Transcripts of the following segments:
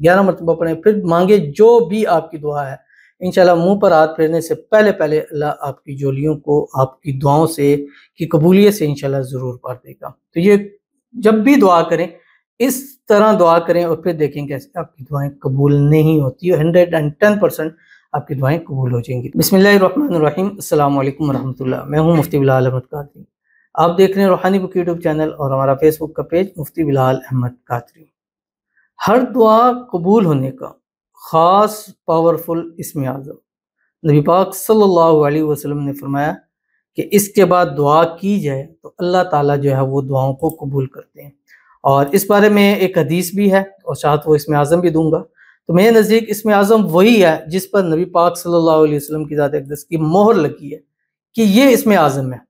11 मरतबा पढ़ें, फिर मांगे जो भी आपकी दुआ है। इंशाल्लाह मुंह पर हाथ फेरने से पहले पहले अल्लाह आपकी झोलियों को आपकी दुआओं से की कबूलियत से इंशाल्लाह ज़रूर भर देगा। तो ये जब भी दुआ करें इस तरह दुआ करें और फिर देखें कैसे आपकी दुआएं कबूल नहीं होती है। 110% आपकी दुआएं कबूल हो जाएंगी। बिस्मिल्लाहिर्रहमानिर्रहीम, अस्सलाम वालेकुम रहमतुल्लाह। मैं हूँ मुफ्ती बिलाल अहमद कादरी। आप देख रहे हैं रूहानी बुक यूट्यूब चैनल और हमारा फेसबुक का पेज मुफ्ती बिलाल अहमद कादरी। हर दुआ कबूल होने का ख़ास पावरफुल इस्म आज़म नबी पाक सल्लल्लाहु अलैहि वसल्लम ने फरमाया कि इसके बाद दुआ की जाए तो अल्लाह ताला जो है वो दुआओं को कबूल करते हैं। और इस बारे में एक हदीस भी है और साथ वो इस्म आज़म भी दूंगा। तो मेरे नज़दीक इस्म आज़म वही है जिस पर नबी पाक सल्लल्लाहु अलैहि वसल्लम की ज़ात अक़दस की मोहर लगी है कि ये इस्म आज़म है,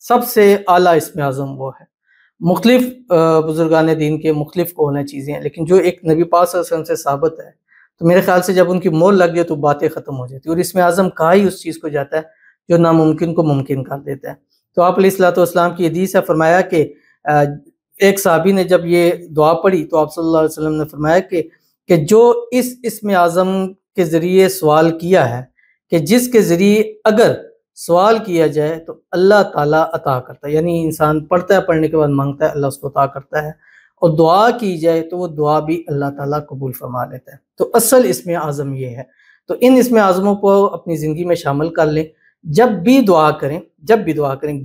सबसे आला इस्म आज़म वो है। मुख्तलिफ बुजुर्गान दीन के मुख्तलिफ कौल हैं, चीज़ें हैं, लेकिन जो एक नबी पाक सल्लल्लाहु अलैहि वसल्लम से साबित है तो मेरे ख्याल से जब उनकी मोहर लग जाए तो बातें ख़त्म हो जाती है। और इसमें आज़म कहा ही उस चीज़ को जाता है जो नामुमकिन को मुमकिन कर देता है। तो आप अलैहिस्सलाम की हदीस है, फरमाया कि एक साहबी ने जब ये दुआ पढ़ी तो आप सल्लल्लाहु अलैहि वसल्लम ने फरमाया कि जो इस इस्म आज़म के ज़रिए सवाल किया है कि जिसके ज़रिए अगर सवाल किया जाए तो अल्लाह ताला अता करता है, यानी इंसान पढ़ता है, पढ़ने के बाद मांगता है, अल्लाह उसको अता करता है। और दुआ की जाए तो वो दुआ भी अल्लाह ताला कबूल फरमा लेता है। तो असल इस्म आज़म ये है। तो इन इस्म आज़मों को अपनी ज़िंदगी में शामिल कर लें। जब भी दुआ करें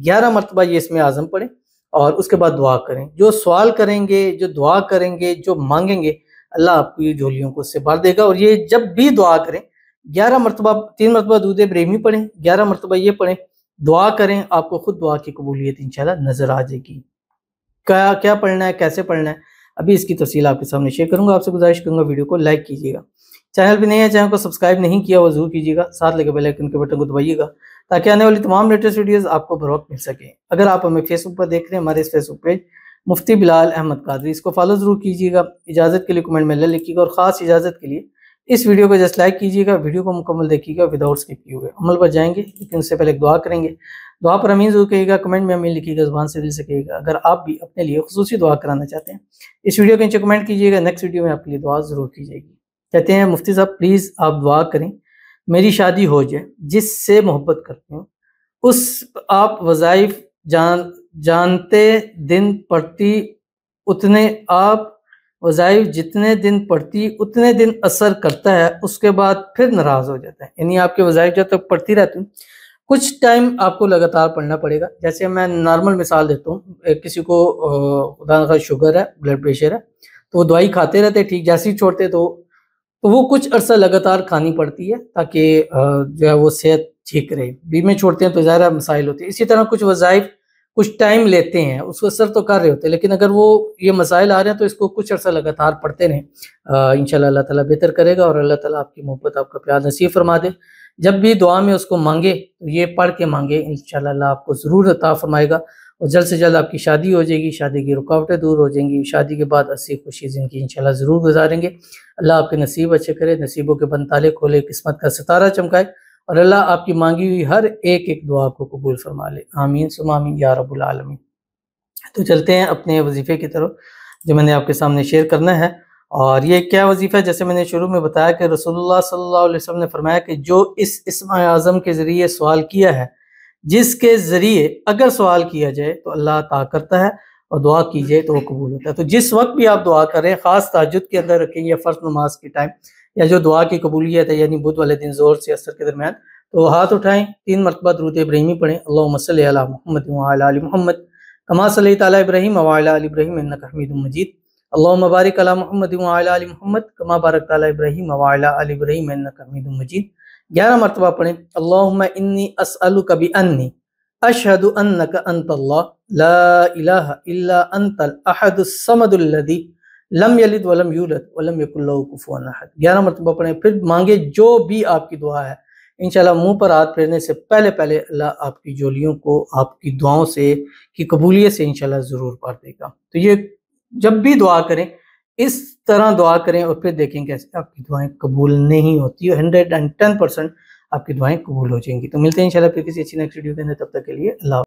11 मरतबा ये इस्म आज़म पढ़ें और उसके बाद दुआ करें। जो सवाल करेंगे, जो दुआ करेंगे, जो मांगेंगे, अल्लाह आपको ये झोलियों को उससे भर देगा। और ये जब भी दुआ करें 11 मरतबा, 3 मरतबा दूध इब्राहिमी पढ़ें, 11 मरतबा ये पढ़ें, दुआ करें, आपको खुद दुआ की कबूलियत इंशाल्लाह नज़र आ जाएगी। क्या क्या पढ़ना है, कैसे पढ़ना है, अभी इसकी तफसील आपके सामने शेयर करूंगा। आपसे गुजारिश करूंगा वीडियो को लाइक कीजिएगा। चैनल पे नए हैं, चैनल को सब्सक्राइब नहीं किया वो जरूर कीजिएगा, साथ लगे बेल आइकन के बटन को दबाइएगा ताकि आने वाली तमाम लेटेस्ट वीडियोस आपको बर वक्त मिल सके। अगर आप हमें फेसबुक पर देख रहे हैं, हमारे इस फेसबुक पेज मुफ्ती बिलाल अहमद कादरी, इसको फॉलो जरूर कीजिएगा। इजाज़त के लिए कमेंट में लिखिएगा और ख़ास इजाज़त के लिए इस वीडियो को जस्ट लाइक कीजिएगा, वीडियो को मुकम्मल देखिएगा विदाउट स्किप किए हुए। अमल पर जाएंगे लेकिन उससे पहले एक दुआ करेंगे। दुआ पर अमीन जरूर कहिएगा, कमेंट में अमीन लिखिएगा, ज़ुबान से दिल से कहिएगा। अगर आप भी अपने लिए खुसूसी दुआ कराना चाहते हैं इस वीडियो के नीचे कमेंट कीजिएगा, नेक्स्ट वीडियो में आपके लिए दुआ ज़रूर की जाएगी। कहते हैं मुफ्ती साहब प्लीज़ आप दुआ करें मेरी शादी हो जाए, जिससे मोहब्बत करती हूँ उस आप वज़ाइफ जानते दिन पढ़ती उतने आप वज़ाइफ जितने दिन पढ़ती उतने दिन असर करता है, उसके बाद फिर नाराज़ हो जाता है। यानी आपके वज़ाइफ जब तक पढ़ती रहती हूँ कुछ टाइम आपको लगातार पढ़ना पड़ेगा। जैसे मैं नॉर्मल मिसाल देता हूँ, किसी को खुदा न खास्ता शुगर है, ब्लड प्रेशर है, तो वो दवाई खाते रहते, ठीक जैसे ही छोड़ते तो वो कुछ अर्सा लगातार खानी पड़ती है ताकि जो है वो सेहत ठीक रहे। बीच में छोड़ते हैं तो ज़्यादा मसाइल होते हैं। इसी तरह कुछ वज़ाइफ कुछ टाइम लेते हैं, उसको असर तो कर रहे होते हैं, लेकिन अगर वो ये मसाइल आ रहे हैं तो इसको कुछ अर्सा लगातार पढ़ते रहें। इंशाल्लाह अल्लाह ताला बेहतर करेगा और अल्लाह ताला आपकी मोहब्बत, आपका प्यार नसीब फरमा दे। जब भी दुआ में उसको मांगे तो ये पढ़ के मांगे, इंशाल्लाह अल्लाह आपको ज़रूर अता फरमाएगा और जल्द से जल्द आपकी शादी हो जाएगी, शादी की रुकावटें दूर हो जाएंगी, शादी के बाद हंसी खुशी ज़िंदगी इंशाल्लाह ज़रूर गुजारेंगे। अल्लाह आपके नसीब अच्छे करे, नसीबों के बंद ताले खोले, किस्मत का सितारा चमकाए और अल्लाह आपकी मांगी हुई हर एक एक दुआ को कबूल फरमा ले। आमीन सुम्मा आमीन या रब्बुल आलमीन। तो चलते हैं अपने वजीफ़े की तरफ जो मैंने आपके सामने शेयर करना है। और ये क्या वजीफ़ा है, जैसे मैंने शुरू में बताया कि रसूलुल्लाह सल्लल्लाहु अलैहि वसल्लम ने फरमाया कि जो इस इस्म आज़म के ज़रिए सवाल किया है, जिसके ज़रिए अगर सवाल किया जाए तो अल्लाह अता करता है और दुआ की जाए तो वो कबूल होता है। तो जिस वक्त भी आप दुआ करें, ख़ास तहज्जुद के अंदर रखें या फ़र्ज़ नमाज के टाइम या जो दुआ की कबूलियत है यानी बुध वाले दिन ज़ोर से असर के दरमियान, तो हाथ उठाएं, 3 मरतबा दुरूद इब्राहिमी पढ़ें, अल्लाहुम्मा सल्लि अला मुहम्मद व अला आलि मुहम्मद कमा सल्लैता अला इब्राहीम व अला आलि इब्राहीम इन्नका हमीदुम मजीद, अल्लाहुम्मा बारिक अला मुहम्मद व अला आलि मुहम्मद कमा बारकता अला इब्राहीम व अला आलि इब्राहीम इन्नका हमीदुम मजीद। 11 मरतबा पढ़ें, अल्लाहुम्मा इन्नी अस्अलुका बिअन्नी अशहदु अन्नका अंतल्लाह ला इलाहा इल्ला अंतल अहदुस समदुल लज़ी लम यलिद वलम यूलद वलम यकुल लहू कुफुवन अहद। 11 मरतबा पढ़ें, फिर मांगे जो भी आपकी दुआ है। इंशाल्लाह मुंह पर हाथ फेरने से पहले पहले अल्लाह आपकी झोलियों को आपकी दुआओं से की कबूलियत से इंशाल्लाह ज़रूर भर देगा। तो ये जब भी दुआ करें इस तरह दुआ करें और फिर देखें कैसे आपकी दुआएं कबूल नहीं होती है। 110% आपकी दुआएं कबूल हो जाएंगी। तो मिलते हैं इंशाल्लाह फिर किसी अच्छी नेक्स्ट वीडियो के अंदर, तब तक के लिए अल्लाह।